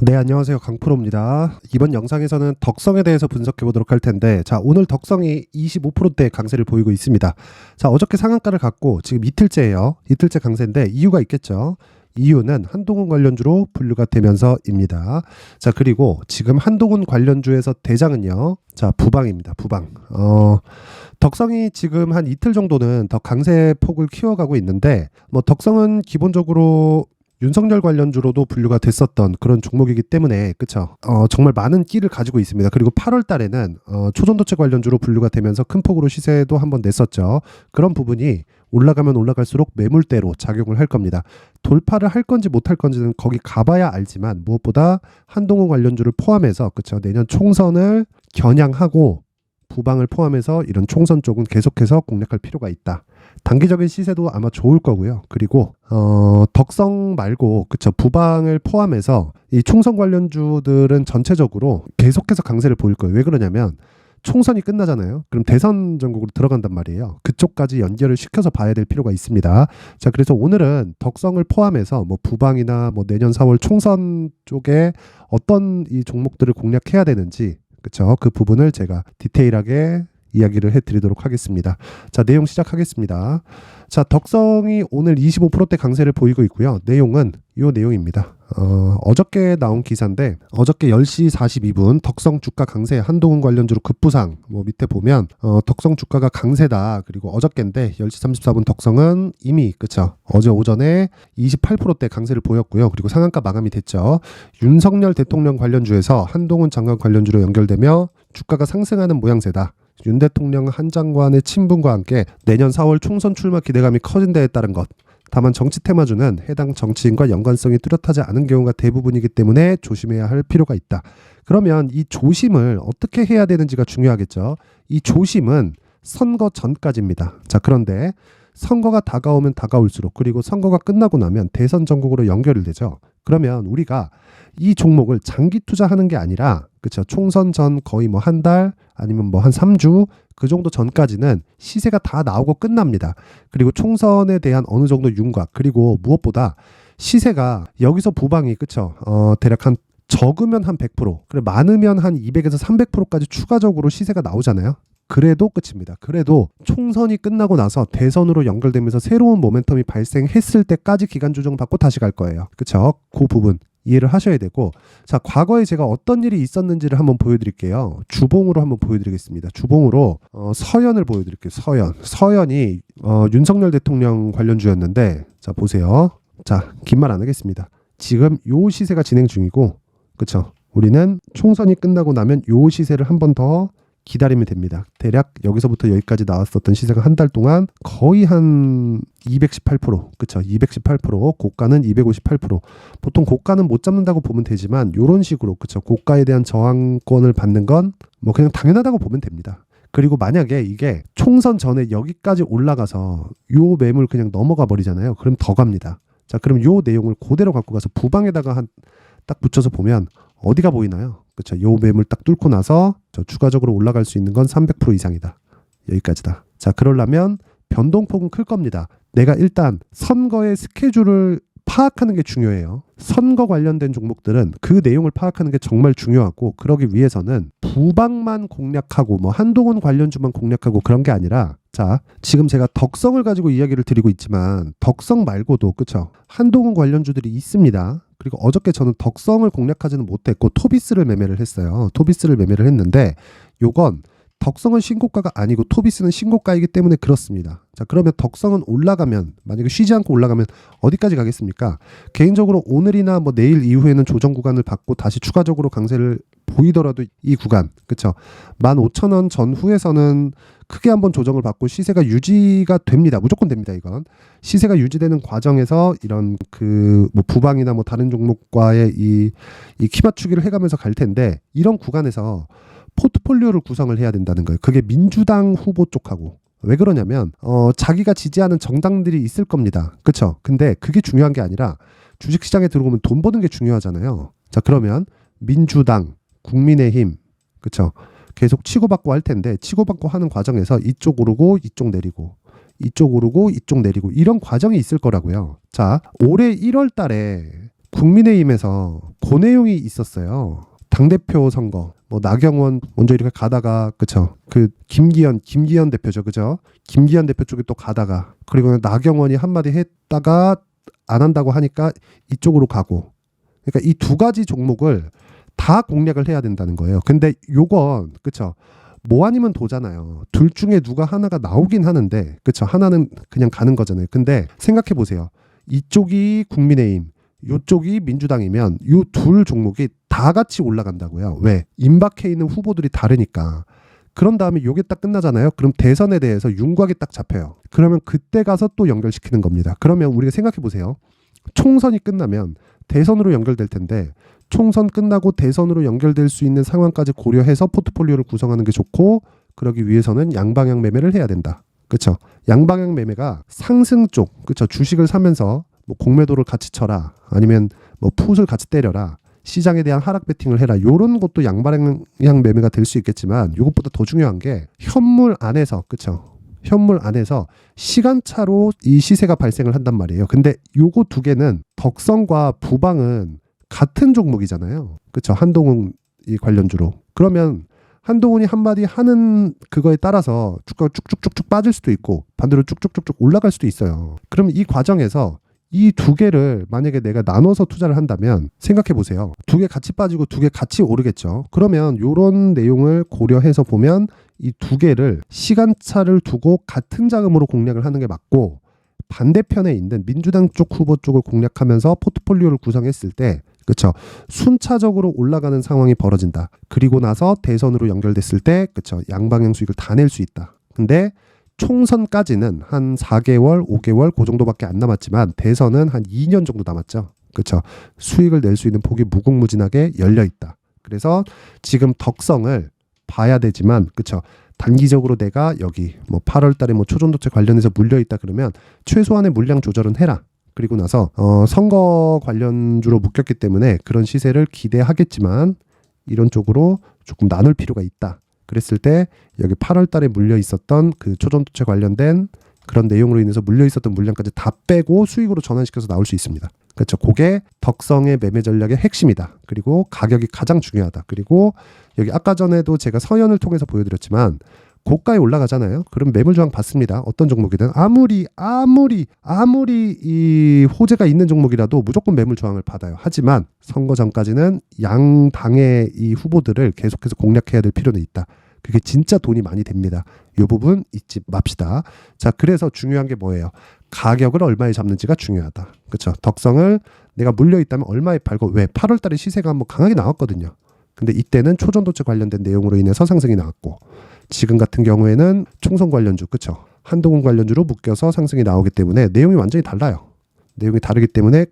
네, 안녕하세요. 강프로입니다. 이번 영상에서는 덕성에 대해서 분석해 보도록 할 텐데, 자, 오늘 덕성이 25%대 강세를 보이고 있습니다. 자, 어저께 상한가를 갖고 지금 이틀째예요. 이틀째 강세인데 이유가 있겠죠. 이유는 한동훈 관련주로 분류가 되면서입니다. 자, 그리고 지금 한동훈 관련주에서 대장은요. 자, 부방입니다. 부방. 덕성이 지금 한 이틀 정도는 더 강세 폭을 키워가고 있는데, 뭐 덕성은 기본적으로 윤석열 관련주로도 분류가 됐었던 그런 종목이기 때문에 그쵸? 정말 많은 끼를 가지고 있습니다. 그리고 8월 달에는 초전도체 관련주로 분류가 되면서 큰 폭으로 시세도 한번 냈었죠. 그런 부분이 올라가면 올라갈수록 매물대로 작용을 할 겁니다. 돌파를 할 건지 못 할 건지는 거기 가봐야 알지만 무엇보다 한동훈 관련주를 포함해서 그쵸? 내년 총선을 겨냥하고 부방을 포함해서 이런 총선 쪽은 계속해서 공략할 필요가 있다. 단기적인 시세도 아마 좋을 거고요. 그리고 덕성 말고 그쵸, 부방을 포함해서 이 총선 관련주들은 전체적으로 계속해서 강세를 보일 거예요. 왜 그러냐면 총선이 끝나잖아요. 그럼 대선 전국으로 들어간단 말이에요. 그쪽까지 연결을 시켜서 봐야 될 필요가 있습니다. 자, 그래서 오늘은 덕성을 포함해서 뭐 부방이나 뭐 내년 4월 총선 쪽에 어떤 이 종목들을 공략해야 되는지 그쵸, 그 부분을 제가 디테일하게 이야기를 해드리도록 하겠습니다. 자, 내용 시작하겠습니다. 자, 덕성이 오늘 25%대 강세를 보이고 있고요. 내용은 이 내용입니다. 어저께 나온 기사인데 어저께 10시 42분 덕성 주가 강세 한동훈 관련주로 급부상 뭐 밑에 보면 덕성 주가가 강세다. 그리고 어저께인데 10시 34분 덕성은 이미 그쵸 어제 오전에 28%대 강세를 보였고요. 그리고 상한가 마감이 됐죠. 윤석열 대통령 관련주에서 한동훈 장관 관련주로 연결되며 주가가 상승하는 모양새다. 윤 대통령 한 장관의 친분과 함께 내년 4월 총선 출마 기대감이 커진 데에 따른 것. 다만 정치 테마주는 해당 정치인과 연관성이 뚜렷하지 않은 경우가 대부분이기 때문에 조심해야 할 필요가 있다. 그러면 이 조심을 어떻게 해야 되는지가 중요하겠죠. 이 조심은 선거 전까지입니다. 자, 그런데 선거가 다가오면 다가올수록 그리고 선거가 끝나고 나면 대선 전국으로 연결이 되죠. 그러면 우리가 이 종목을 장기 투자하는 게 아니라 그렇죠. 총선 전 거의 뭐 한 달 아니면 뭐 한 3주 그 정도 전까지는 시세가 다 나오고 끝납니다. 그리고 총선에 대한 어느 정도 윤곽 그리고 무엇보다 시세가 여기서 부방이 그쵸 대략 한 적으면 한 100% 그래 많으면 한 200에서 300%까지 추가적으로 시세가 나오잖아요. 그래도 끝입니다. 그래도 총선이 끝나고 나서 대선으로 연결되면서 새로운 모멘텀이 발생했을 때까지 기간 조정 받고 다시 갈 거예요. 그쵸? 그 부분 이해를 하셔야 되고, 자, 과거에 제가 어떤 일이 있었는지를 한번 보여드릴게요. 주봉으로 한번 보여드리겠습니다. 주봉으로 서연을 보여드릴게요. 서연이 윤석열 대통령 관련주였는데, 자, 보세요. 자, 긴 말 안 하겠습니다. 지금 요 시세가 진행 중이고, 그쵸? 우리는 총선이 끝나고 나면 요 시세를 한 번 더 기다리면 됩니다. 대략 여기서부터 여기까지 나왔었던 시세가 한 달 동안 거의 한 218%, 그쵸? 218%, 고가는 258%. 보통 고가는 못 잡는다고 보면 되지만 이런 식으로 그쵸? 고가에 대한 저항권을 받는 건 뭐 그냥 당연하다고 보면 됩니다. 그리고 만약에 이게 총선 전에 여기까지 올라가서 요 매물 그냥 넘어가 버리잖아요. 그럼 더 갑니다. 자, 그럼 요 내용을 그대로 갖고 가서 부방에다가 딱 붙여서 보면 어디가 보이나요? 그렇죠. 요 매물 딱 뚫고 나서 저 추가적으로 올라갈 수 있는 건 300% 이상이다. 여기까지다. 자, 그러려면 변동폭은 클 겁니다. 내가 일단 선거의 스케줄을 파악하는 게 중요해요. 선거 관련된 종목들은 그 내용을 파악하는 게 정말 중요하고 그러기 위해서는 부방만 공략하고 뭐 한동훈 관련주만 공략하고 그런 게 아니라 자, 지금 제가 덕성을 가지고 이야기를 드리고 있지만 덕성 말고도 그쵸? 한동훈 관련주들이 있습니다. 그리고 어저께 저는 덕성을 공략하지는 못했고 토비스를 매매를 했어요. 토비스를 매매를 했는데 요건 덕성은 신고가가 아니고 토비스는 신고가이기 때문에 그렇습니다. 자, 그러면 덕성은 올라가면 만약에 쉬지 않고 올라가면 어디까지 가겠습니까? 개인적으로 오늘이나 뭐 내일 이후에는 조정 구간을 받고 다시 추가적으로 강세를 보이더라도 이 구간 그쵸? 15,000원 전후에서는 크게 한번 조정을 받고 시세가 유지가 됩니다. 무조건 됩니다. 이건 시세가 유지되는 과정에서 이런 그 뭐 부방이나 뭐 다른 종목과의 이 키맞추기를 해가면서 갈 텐데 이런 구간에서 포트폴리오를 구성을 해야 된다는 거예요. 그게 민주당 후보 쪽하고 왜 그러냐면 자기가 지지하는 정당들이 있을 겁니다. 그렇죠? 근데 그게 중요한 게 아니라 주식시장에 들어오면 돈 버는 게 중요하잖아요. 자, 그러면 민주당, 국민의힘 그렇죠? 계속 치고받고 할 텐데 치고받고 하는 과정에서 이쪽 오르고 이쪽 내리고 이쪽 오르고 이쪽 내리고 이런 과정이 있을 거라고요. 자, 올해 1월 달에 국민의힘에서 그 내용이 있었어요. 당대표 선거 뭐 나경원 먼저 이렇게 가다가 그쵸, 그 김기현 대표죠, 그죠? 김기현 대표 쪽에 또 가다가, 그리고 나경원이 한마디 했다가 안 한다고 하니까 이쪽으로 가고, 그러니까 이 두 가지 종목을 다 공략을 해야 된다는 거예요. 근데 요건 그쵸, 뭐 아니면 도잖아요. 둘 중에 누가 하나가 나오긴 하는데 그쵸, 하나는 그냥 가는 거잖아요. 근데 생각해 보세요. 이쪽이 국민의힘, 이쪽이 민주당이면 이 둘 종목이 다 같이 올라간다고요. 왜? 임박해 있는 후보들이 다르니까. 그런 다음에 요게 딱 끝나잖아요. 그럼 대선에 대해서 윤곽이 딱 잡혀요. 그러면 그때 가서 또 연결시키는 겁니다. 그러면 우리가 생각해 보세요. 총선이 끝나면 대선으로 연결될 텐데, 총선 끝나고 대선으로 연결될 수 있는 상황까지 고려해서 포트폴리오를 구성하는 게 좋고, 그러기 위해서는 양방향 매매를 해야 된다. 그렇죠? 양방향 매매가 상승 쪽, 그렇죠? 주식을 사면서 뭐 공매도를 같이 쳐라, 아니면 뭐 풋을 같이 때려라, 시장에 대한 하락 베팅을 해라, 요런 것도 양방향 매매가 될 수 있겠지만, 요것보다 더 중요한 게 현물 안에서, 그렇죠? 현물 안에서 시간차로 이 시세가 발생을 한단 말이에요. 근데 요거 두 개는, 덕성과 부방은 같은 종목이잖아요. 그렇죠? 한동훈 이 관련주로. 그러면 한동훈이 한마디 하는 그거에 따라서 주가가 쭉쭉쭉쭉 빠질 수도 있고 반대로 쭉쭉쭉쭉 올라갈 수도 있어요. 그럼 이 과정에서 이 두 개를 만약에 내가 나눠서 투자를 한다면 생각해 보세요. 두 개 같이 빠지고 두 개 같이 오르겠죠. 그러면 이런 내용을 고려해서 보면 이 두 개를 시간차를 두고 같은 자금으로 공략을 하는 게 맞고, 반대편에 있는 민주당 쪽 후보 쪽을 공략하면서 포트폴리오를 구성했을 때, 그렇죠, 순차적으로 올라가는 상황이 벌어진다. 그리고 나서 대선으로 연결됐을 때 그렇죠, 양방향 수익을 다 낼 수 있다. 근데 총선까지는 한 4개월, 5개월 그 정도밖에 안 남았지만 대선은 한 2년 정도 남았죠. 그렇죠. 수익을 낼 수 있는 폭이 무궁무진하게 열려 있다. 그래서 지금 덕성을 봐야 되지만, 그렇죠, 단기적으로 내가 여기 뭐 8월 달에 뭐 초전도체 관련해서 물려 있다 그러면 최소한의 물량 조절은 해라. 그리고 나서 선거 관련주로 묶였기 때문에 그런 시세를 기대하겠지만 이런 쪽으로 조금 나눌 필요가 있다. 그랬을 때 여기 8월 달에 물려 있었던 그 초전도체 관련된 그런 내용으로 인해서 물려 있었던 물량까지 다 빼고 수익으로 전환시켜서 나올 수 있습니다. 그렇죠. 그게 덕성의 매매 전략의 핵심이다. 그리고 가격이 가장 중요하다. 그리고 여기 아까 전에도 제가 서연을 통해서 보여드렸지만 고가에 올라가잖아요. 그럼 매물 저항 받습니다. 어떤 종목이든 아무리 이 호재가 있는 종목이라도 무조건 매물 저항을 받아요. 하지만 선거 전까지는 양당의 이 후보들을 계속해서 공략해야 될 필요는 있다. 그게 진짜 돈이 많이 됩니다. 이 부분 잊지 맙시다. 자, 그래서 중요한 게 뭐예요? 가격을 얼마에 잡는지가 중요하다. 그렇죠? 덕성을 내가 물려 있다면 얼마에 팔고, 왜 8월 달에 시세가 한번 강하게 나왔거든요. 근데 이때는 초전도체 관련된 내용으로 인해서 상승이 나왔고, 지금 같은 경우에는 총선 관련주, 그렇죠? 한동훈 관련주로 묶여서 상승이 나오기 때문에 내용이 완전히 달라요. 내용이 다르기 때문에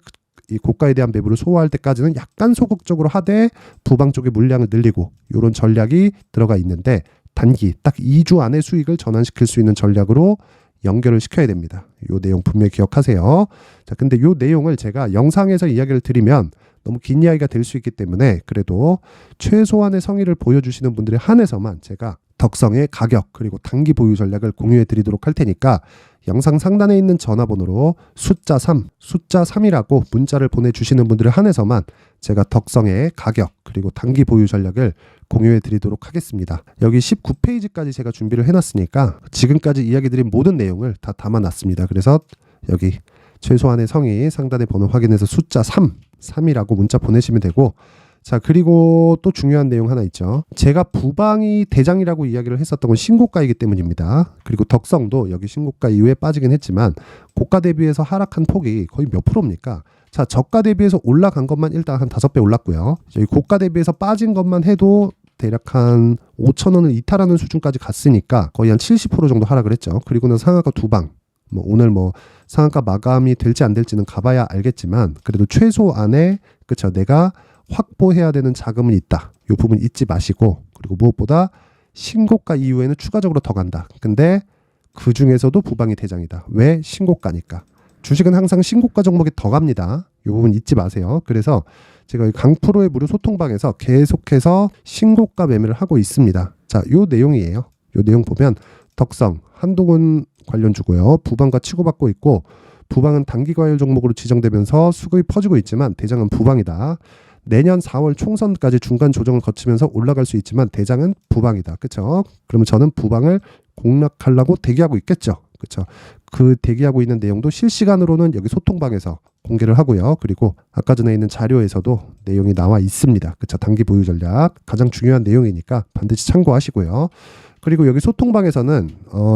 이 고가에 대한 매물을 소화할 때까지는 약간 소극적으로 하되 부방 쪽의 물량을 늘리고, 이런 전략이 들어가 있는데, 단기 딱 2주 안에 수익을 전환시킬 수 있는 전략으로 연결을 시켜야 됩니다. 이 내용 분명히 기억하세요. 자, 근데 이 내용을 제가 영상에서 이야기를 드리면 너무 긴 이야기가 될 수 있기 때문에, 그래도 최소한의 성의를 보여주시는 분들에 한해서만 제가 덕성의 가격 그리고 단기 보유 전략을 공유해 드리도록 할 테니까, 영상 상단에 있는 전화번호로 숫자 3이라고 문자를 보내주시는 분들에 한해서만 제가 덕성의 가격 그리고 단기 보유 전략을 공유해 드리도록 하겠습니다. 여기 19페이지까지 제가 준비를 해놨으니까 지금까지 이야기 드린 모든 내용을 다 담아놨습니다. 그래서 여기 최소한의 성의 상단의 번호 확인해서 숫자 3이라고 문자 보내시면 되고, 자, 그리고 또 중요한 내용 하나 있죠. 제가 부방이 대장이라고 이야기를 했었던 건 신고가이기 때문입니다. 그리고 덕성도 여기 신고가 이후에 빠지긴 했지만 고가 대비해서 하락한 폭이 거의 몇 프로입니까? 자, 저가 대비해서 올라간 것만 일단 한 5배 올랐고요. 여기 고가 대비해서 빠진 것만 해도 대략 한 5,000원을 이탈하는 수준까지 갔으니까 거의 한 70% 정도 하락을 했죠. 그리고 나서 상한가 두 방. 오늘 상한가 마감이 될지 안 될지는 가봐야 알겠지만, 그래도 최소한의, 그쵸, 내가 확보해야 되는 자금은 있다. 이 부분 잊지 마시고, 그리고 무엇보다 신고가 이후에는 추가적으로 더 간다. 근데 그 중에서도 부방이 대장이다. 왜? 신고가니까. 주식은 항상 신고가 종목이 더 갑니다. 이 부분 잊지 마세요. 그래서 제가 강프로의 무료 소통방에서 계속해서 신고가 매매를 하고 있습니다. 자, 이 내용이에요. 이 내용 보면 덕성, 한동훈 관련주고요. 부방가 치고받고 있고, 부방은 단기과열 종목으로 지정되면서 수급이 퍼지고 있지만 대장은 부방이다. 내년 4월 총선까지 중간 조정을 거치면서 올라갈 수 있지만 대장은 부방이다. 그렇죠? 그러면 저는 부방을 공략하려고 대기하고 있겠죠. 그렇죠? 그 대기하고 있는 내용도 실시간으로는 여기 소통방에서 공개를 하고요. 그리고 아까 전에 있는 자료에서도 내용이 나와 있습니다. 그렇죠? 단기 보유 전략 가장 중요한 내용이니까 반드시 참고하시고요. 그리고 여기 소통방에서는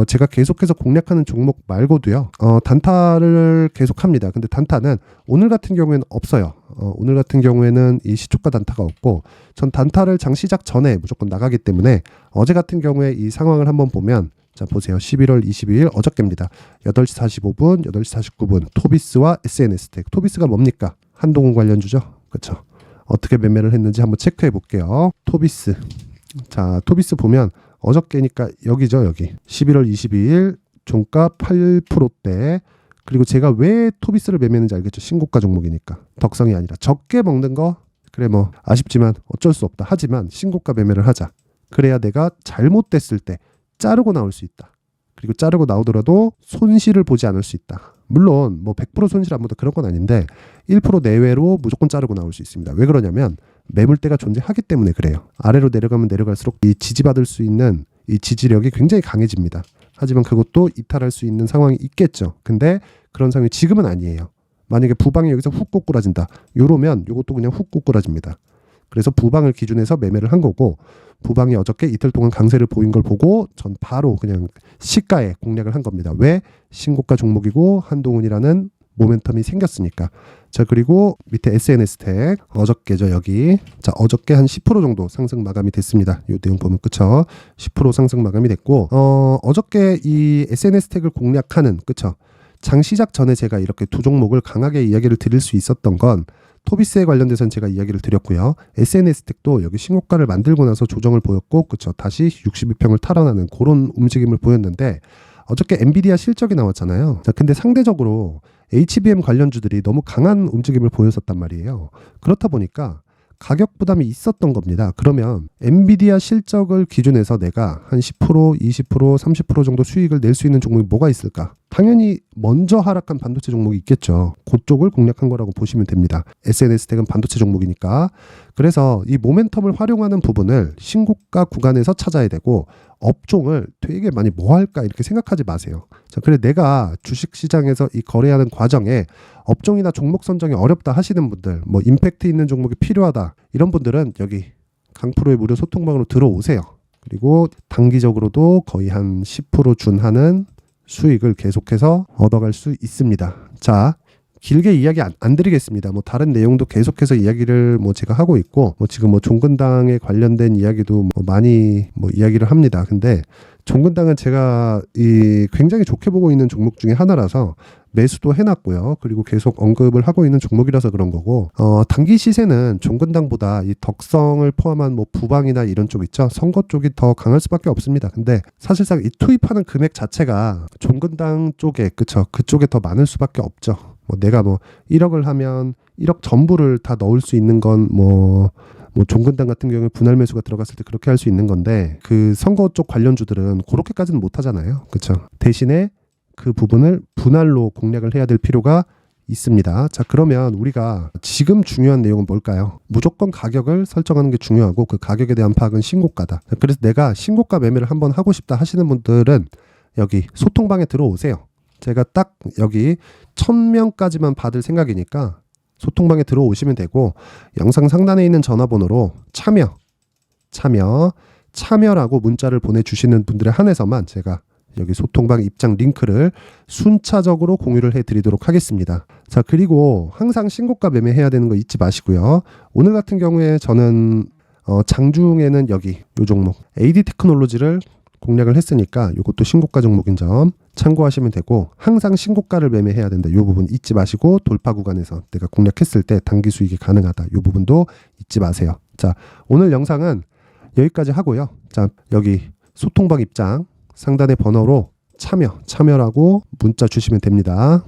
제가 계속해서 공략하는 종목 말고도요. 단타를 계속합니다. 근데 단타는 오늘 같은 경우에는 없어요. 오늘 같은 경우에는 이 시초가 단타가 없고 전 단타를 장 시작 전에 무조건 나가기 때문에 어제 같은 경우에 이 상황을 한번 보면 자 보세요. 11월 22일 어저께입니다. 8시 45분, 8시 49분 토비스와 SNS텍. 토비스가 뭡니까? 한동훈 관련주죠. 그렇죠. 어떻게 매매를 했는지 한번 체크해 볼게요. 토비스. 자 토비스 보면 어저께니까 여기죠. 여기 11월 22일 종가 8%대. 그리고 제가 왜 토비스를 매매했는지 알겠죠. 신고가 종목이니까. 덕성이 아니라 적게 먹는 거 그래 뭐 아쉽지만 어쩔 수 없다. 하지만 신고가 매매를 하자. 그래야 내가 잘못됐을 때 자르고 나올 수 있다. 그리고 자르고 나오더라도 손실을 보지 않을 수 있다. 물론 뭐 100% 손실 안 보다 그런 건 아닌데 1% 내외로 무조건 자르고 나올 수 있습니다. 왜 그러냐면 매물대가 존재하기 때문에 그래요. 아래로 내려가면 내려갈수록 이 지지받을 수 있는 이 지지력이 굉장히 강해집니다. 하지만 그것도 이탈할 수 있는 상황이 있겠죠. 근데 그런 상황이 지금은 아니에요. 만약에 부방이 여기서 훅 꼬꾸라진다. 요러면 요것도 그냥 훅 꼬꾸라집니다. 그래서 부방을 기준해서 매매를 한 거고 부방이 어저께 이틀 동안 강세를 보인 걸 보고 전 바로 그냥 시가에 공략을 한 겁니다. 왜? 신고가 종목이고 한동훈이라는 모멘텀이 생겼으니까. 자 그리고 밑에 SNS텍 어저께죠 여기. 자 어저께 한 10% 정도 상승 마감이 됐습니다. 이 내용 보면 그쵸? 10% 상승 마감이 됐고 어저께 이 SNS텍을 공략하는 그쵸? 장 시작 전에 제가 이렇게 두 종목을 강하게 이야기를 드릴 수 있었던 건 토비스에 관련돼서는 제가 이야기를 드렸고요. SNS텍도 여기 신고가를 만들고 나서 조정을 보였고 그쵸? 다시 62평을 탈환하는 그런 움직임을 보였는데 어저께 엔비디아 실적이 나왔잖아요. 자, 근데 상대적으로 HBM 관련주들이 너무 강한 움직임을 보였었단 말이에요. 그렇다 보니까 가격 부담이 있었던 겁니다. 그러면 엔비디아 실적을 기준해서 내가 한 10%, 20%, 30% 정도 수익을 낼 수 있는 종목이 뭐가 있을까? 당연히 먼저 하락한 반도체 종목이 있겠죠. 그쪽을 공략한 거라고 보시면 됩니다. SNS텍은 반도체 종목이니까. 그래서 이 모멘텀을 활용하는 부분을 신고가 구간에서 찾아야 되고 업종을 되게 많이 뭐 할까 이렇게 생각하지 마세요. 자, 그래 내가 주식시장에서 이 거래하는 과정에 업종이나 종목 선정이 어렵다 하시는 분들, 뭐 임팩트 있는 종목이 필요하다 이런 분들은 여기 강프로의 무료 소통방으로 들어오세요. 그리고 단기적으로도 거의 한 10% 준하는 수익을 계속해서 얻어갈 수 있습니다. 자, 길게 이야기 안 드리겠습니다. 뭐 다른 내용도 계속해서 이야기를 뭐 제가 하고 있고 뭐 지금 뭐 종근당에 관련된 이야기도 뭐 많이 뭐 이야기를 합니다. 근데 종근당은 제가 이 굉장히 좋게 보고 있는 종목 중에 하나라서 매수도 해놨고요. 그리고 계속 언급을 하고 있는 종목이라서 그런 거고 단기 시세는 종근당보다 이 덕성을 포함한 뭐 부방이나 이런 쪽 있죠. 선거 쪽이 더 강할 수밖에 없습니다. 근데 사실상 이 투입하는 금액 자체가 종근당 쪽에 그쵸 그쪽에 더 많을 수밖에 없죠. 뭐 내가 뭐 1억을 하면 1억 전부를 다 넣을 수 있는 건 뭐 종근당 같은 경우에 분할 매수가 들어갔을 때 그렇게 할 수 있는 건데 그 선거 쪽 관련주들은 그렇게까지는 못 하잖아요. 그렇죠? 대신에 그 부분을 분할로 공략을 해야 될 필요가 있습니다. 자, 그러면 우리가 지금 중요한 내용은 뭘까요? 무조건 가격을 설정하는 게 중요하고 그 가격에 대한 파악은 신고가다. 그래서 내가 신고가 매매를 한번 하고 싶다 하시는 분들은 여기 소통방에 들어오세요. 제가 딱 여기 1000명까지만 받을 생각이니까 소통방에 들어오시면 되고 영상 상단에 있는 전화번호로 참여라고 문자를 보내주시는 분들에 한해서만 제가 여기 소통방 입장 링크를 순차적으로 공유를 해드리도록 하겠습니다. 자 그리고 항상 신고가 매매해야 되는 거 잊지 마시고요. 오늘 같은 경우에 저는 장중에는 여기 요 종목 AD 테크놀로지를 공략을 했으니까 이것도 신고가 종목인 점 참고하시면 되고 항상 신고가를 매매해야 된다. 이 부분 잊지 마시고 돌파 구간에서 내가 공략했을 때 단기 수익이 가능하다. 이 부분도 잊지 마세요. 자 오늘 영상은 여기까지 하고요. 자 여기 소통방 입장 상단의 번호로 참여라고 문자 주시면 됩니다.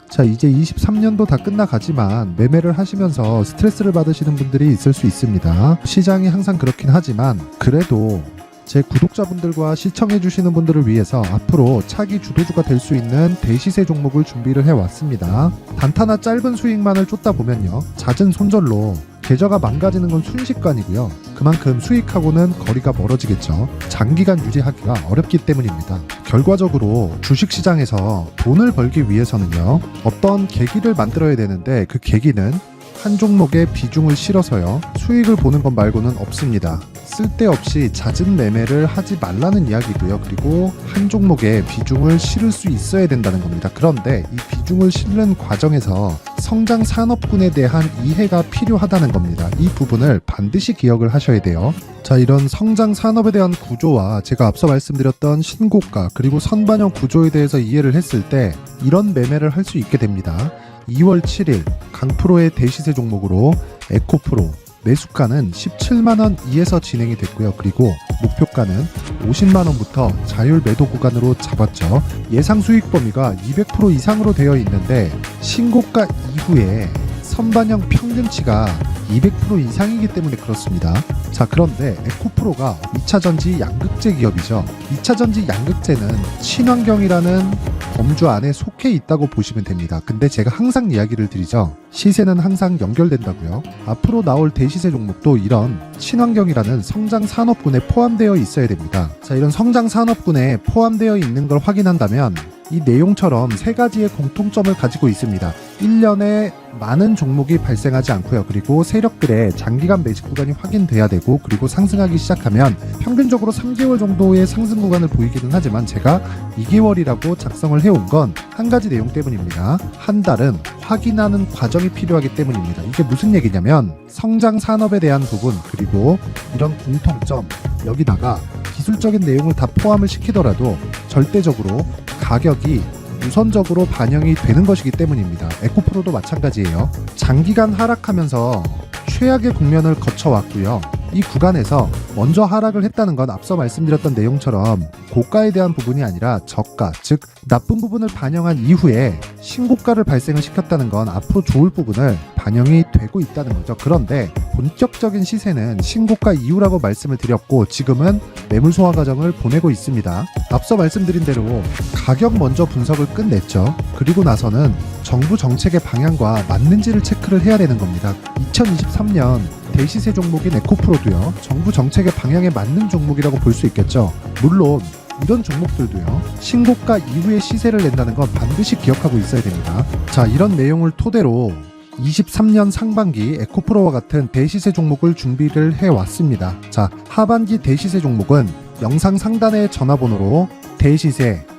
자 이제 23년도 다 끝나가지만 매매를 하시면서 스트레스를 받으시는 분들이 있을 수 있습니다. 시장이 항상 그렇긴 하지만 그래도 제 구독자분들과 시청해주시는 분들을 위해서 앞으로 차기 주도주가 될 수 있는 대시세 종목을 준비를 해왔습니다. 단타나 짧은 수익만을 쫓다 보면요, 잦은 손절로 계좌가 망가지는 건 순식간이고요. 그만큼 수익하고는 거리가 멀어지겠죠. 장기간 유지하기가 어렵기 때문입니다. 결과적으로 주식시장에서 돈을 벌기 위해서는요, 어떤 계기를 만들어야 되는데 그 계기는 한 종목에 비중을 실어서요, 수익을 보는 것 말고는 없습니다. 쓸데없이 잦은 매매를 하지 말라는 이야기고요. 그리고 한 종목에 비중을 실을 수 있어야 된다는 겁니다. 그런데 이 비중을 실는 과정에서 성장 산업군에 대한 이해가 필요하다는 겁니다. 이 부분을 반드시 기억을 하셔야 돼요. 자, 이런 성장 산업에 대한 구조와 제가 앞서 말씀드렸던 신고가 그리고 선반영 구조에 대해서 이해를 했을 때 이런 매매를 할 수 있게 됩니다. 2월 7일 강프로의 대시세 종목으로 에코프로 매수가는 17만원 이에서 진행이 됐고요. 그리고 목표가는 50만원부터 자율 매도 구간으로 잡았죠. 예상 수익 범위가 200% 이상으로 되어 있는데 신고가 이후에 선반영 평균치가 200% 이상이기 때문에 그렇습니다. 자, 그런데 에코프로가 2차전지 양극재 기업이죠. 2차전지 양극재는 친환경이라는 범주 안에 속해 있다고 보시면 됩니다. 근데 제가 항상 이야기를 드리죠. 시세는 항상 연결된다고요. 앞으로 나올 대시세 종목도 이런 친환경이라는 성장 산업군에 포함되어 있어야 됩니다. 자, 이런 성장 산업군에 포함되어 있는 걸 확인한다면 이 내용처럼 세 가지의 공통점을 가지고 있습니다. 1년에 많은 종목이 발생하지 않고요. 그리고 세력들의 장기간 매집 구간이 확인돼야 되고, 그리고 상승하기 시작하면 평균적으로 3개월 정도의 상승 구간을 보이기는 하지만 제가 2개월이라고 작성을 해온 건 한 가지 내용 때문입니다. 한 달은 확인하는 과정이 필요하기 때문입니다. 이게 무슨 얘기냐면 성장 산업에 대한 부분, 그리고 이런 공통점, 여기다가 기술적인 내용을 다 포함을 시키더라도 절대적으로 가격이 우선적으로 반영이 되는 것이기 때문입니다. 에코프로도 마찬가지예요. 장기간 하락하면서 최악의 국면을 거쳐왔고요. 이 구간에서 먼저 하락을 했다는 건 앞서 말씀드렸던 내용처럼 고가에 대한 부분이 아니라 저가, 즉 나쁜 부분을 반영한 이후에 신고가를 발생을 시켰다는 건 앞으로 좋을 부분을 반영이 되고 있다는 거죠. 그런데 본격적인 시세는 신고가 이후라고 말씀을 드렸고, 지금은 매물 소화 과정을 보내고 있습니다. 앞서 말씀드린 대로 가격 먼저 분석을 끝냈죠. 그리고 나서는 정부 정책의 방향과 맞는지를 체크를 해야 되는 겁니다. 2023년 대시세 종목인 에코프로도요, 정부 정책의 방향에 맞는 종목이라고 볼 수 있겠죠. 물론 이런 종목들도요, 신고가 이후에 시세를 낸다는 건 반드시 기억하고 있어야 됩니다. 자, 이런 내용을 토대로 23년 상반기 에코프로와 같은 대시세 종목을 준비를 해왔습니다. 자, 하반기 대시세 종목은 영상 상단의 전화번호로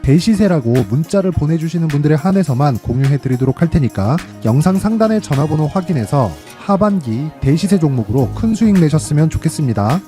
대시세라고 문자를 보내주시는 분들에 한해서만 공유해드리도록 할 테니까 영상 상단의 전화번호 확인해서 하반기 대시세 종목으로 큰 수익 내셨으면 좋겠습니다.